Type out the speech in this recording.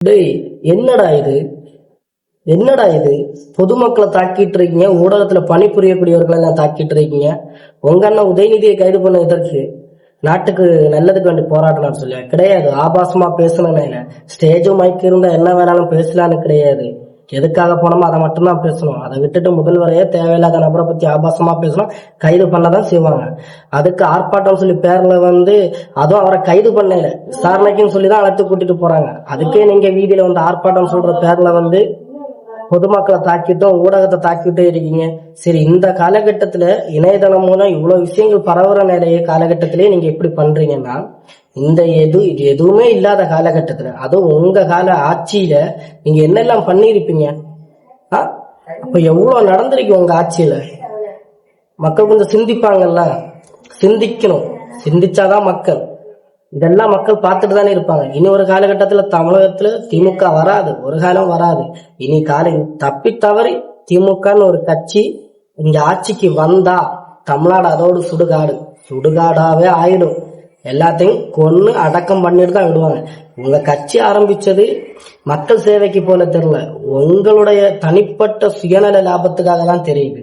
டேய், என்னடா இது? என்னடா இது? பொதுமக்களை தாக்கிட்டு இருக்கீங்க, ஊடகத்துல பணிபுரியக்கூடியவர்கள் எல்லாம் தாக்கிட்டு இருக்கீங்க. உங்க அண்ணன் உதயநிதியை கைது பண்ண எதற்கு? நாட்டுக்கு நல்லதுக்கு வேண்டி போராடலாம் சொல்ல கிடையாது. ஆபாசமா பேசணும். ஸ்டேஜும் மைக் இருந்தா என்ன வேணாலும் பேசலான்னு கிடையாது. எதுக்காக போனோமோ அதை மட்டும்தான் பேசணும். அதை விட்டுட்டு முதல்வரையே தேவையில்லாத நபரை பத்தி ஆபாசமா பேசணும், கைது பண்ணதான் செய்வாங்க. அதுக்கு ஆர்ப்பாட்டம் சொல்லி பேர்ல அதுவும் அவரை கைது பண்ணல, விசாரணைக்குன்னு சொல்லிதான் அழைத்து கூட்டிட்டு போறாங்க. அதுக்கே நீங்க வீதியில ஆர்ப்பாட்டம் சொல்ற பேர்ல பொதுமக்களை தாக்கிட்டும் ஊடகத்தை தாக்கிட்டே இருக்கீங்க. சரி, இந்த காலகட்டத்துல இணையதளம் மூலம் இவ்வளவு விஷயங்கள் பரவுற நிலைய காலகட்டத்திலேயே நீங்க எப்படி பண்றீங்கன்னா, இது எதுவுமே இல்லாத காலகட்டத்துல, அதுவும் உங்க கால ஆட்சியில நீங்க என்னெல்லாம் பண்ணிருப்பீங்க? அப்ப எவ்வளவு நடந்திருக்கு உங்க ஆட்சியில? மக்கள் கொஞ்சம் சிந்திப்பாங்கல்ல. சிந்திக்கணும். சிந்திச்சாதான் மக்கள். இதெல்லாம் மக்கள் பார்த்துட்டு தானே இருப்பாங்க. இனி ஒரு காலகட்டத்துல தமிழகத்துல திமுக வராது, ஒரு காலம் வராது. இனி தப்பி தவறி திமுகன்னு ஒரு கட்சி இங்க ஆட்சிக்கு வந்தா தமிழ்நாடு அதோடு சுடுகாடாவே ஆயிடும். எல்லாத்தையும் கொன்னு அடக்கம் பண்ணிட்டு தான் விடுவாங்க. உங்க கட்சி ஆரம்பிச்சது மக்கள் சேவைக்கு போல தெரியல, உங்களுடைய தனிப்பட்ட சுயநல லாபத்துக்காக தான் தெரியுது.